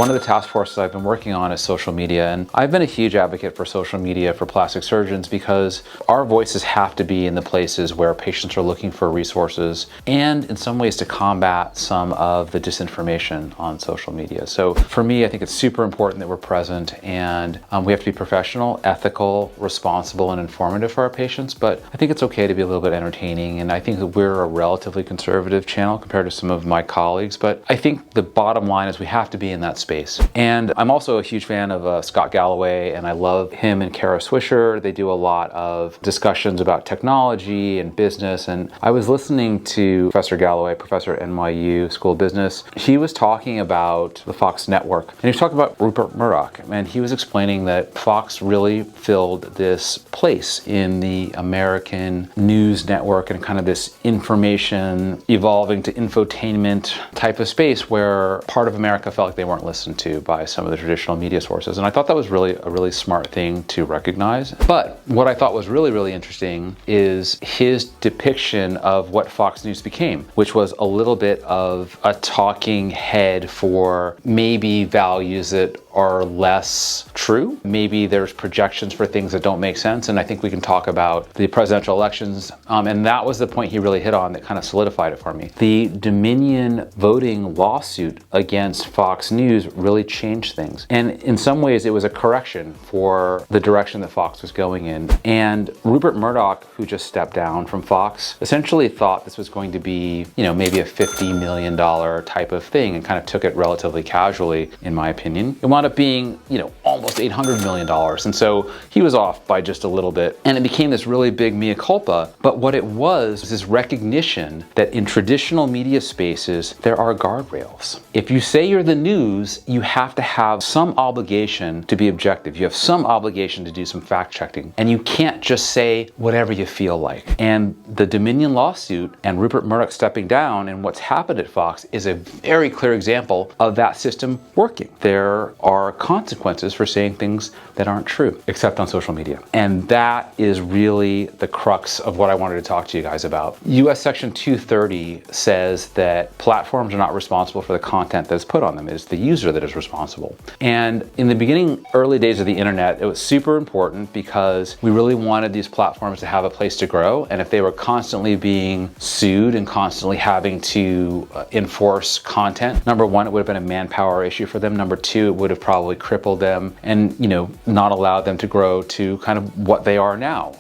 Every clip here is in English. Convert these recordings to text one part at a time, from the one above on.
One of the task forces I've been working on is social media, and I've been a huge advocate for social media for plastic surgeons because our voices have to be in the places where patients are looking for resources and in some ways to combat some of the disinformation on social media. So for me, I think it's super important that we're present, and we have to be professional, ethical, responsible, and informative for our patients, but I think it's okay to be a little bit entertaining, and I think that we're a relatively conservative channel compared to some of my colleagues, but I think the bottom line is we have to be in that space. And I'm also a huge fan of Scott Galloway, and I love him and Kara Swisher. They do a lot of discussions about technology and business, and I was listening to Professor Galloway, professor at NYU School of Business. He was talking about the Fox network, and he was talking about Rupert Murdoch, and he was explaining that Fox really filled this place in the American news network and kind of this information evolving to infotainment type of space where part of America felt like they weren't listened to by some of the traditional media sources. And I thought that was really a really smart thing to recognize. But what I thought was really interesting is his depiction of what Fox News became, which was a little bit of a talking head for maybe values that are less true. Maybe there's projections for things that don't make sense. And I think we can talk about the presidential elections. And that was the point he really hit on that kind of solidified it for me. The Dominion voting lawsuit against Fox News really changed things. And in some ways, it was a correction for the direction that Fox was going in. And Rupert Murdoch, who just stepped down from Fox, essentially thought this was going to be, maybe a $50 million type of thing, and kind of took it relatively casually, in my opinion. It wound up being, almost $800 million. And so he was off by just a little bit. And it became this really big mea culpa. But what it was this recognition that in traditional media spaces, there are guardrails. If you say you're the news, you have to have some obligation to be objective. You have some obligation to do some fact checking. And you can't just say whatever you feel like. And the Dominion lawsuit and Rupert Murdoch stepping down and what's happened at Fox is a very clear example of that system working. There are consequences for saying things that aren't true, except on social media. And that is really the crux of what I wanted to talk to you guys about. US Section 230 says that platforms are not responsible for the content that is put on them. It is the user that is responsible. And in the beginning, early days of the internet, it was super important because we really wanted these platforms to have a place to grow. And if they were constantly being sued and constantly having to enforce content, number one, it would have been a manpower issue for them. Number two, it would have probably crippled them and, not allowed them to grow to kind of what they are now,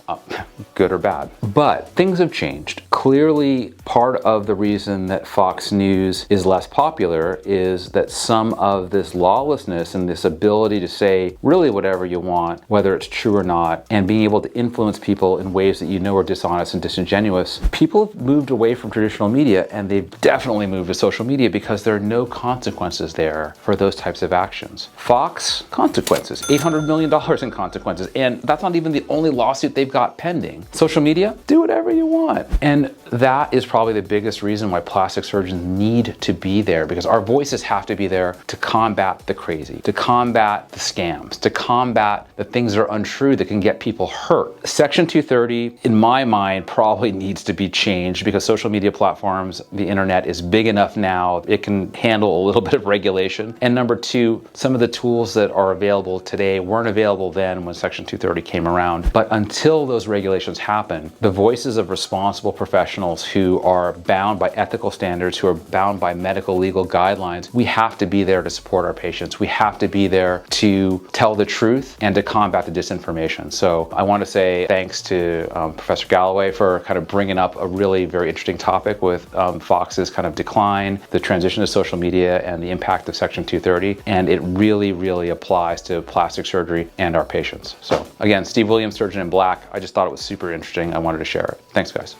good or bad. But things have changed. Clearly, part of the reason that Fox News is less popular is that some of this lawlessness and this ability to say really whatever you want, whether it's true or not, and being able to influence people in ways that are dishonest and disingenuous, people have moved away from traditional media, and they've definitely moved to social media because there are no consequences there for those types of actions. Fox, consequences, $800 million in consequences, and that's not even the only lawsuit they've got pending. Social media, do whatever you want. And that is probably the biggest reason why plastic surgeons need to be there, because our voices have to be there to combat the crazy, to combat the scams, to combat the things that are untrue that can get people hurt. Section 230, in my mind, probably needs to be changed because social media platforms, the internet is big enough now, it can handle a little bit of regulation. And number two, some of the tools that are available today weren't available then when Section 230 came around. But until those regulations happen, the voices of responsible professionals who are bound by ethical standards, who are bound by medical legal guidelines, we have to be there to support our patients. We have to be there to tell the truth and to combat the disinformation. So I want to say thanks to Professor Galloway for kind of bringing up a really very interesting topic with Fox's kind of decline, the transition to social media, and the impact of Section 230. And it really applies to plastic surgery and our patients. So again, Steve Williams, Surgeon in Black. I just thought it was super interesting. I wanted to share it. Thanks, guys.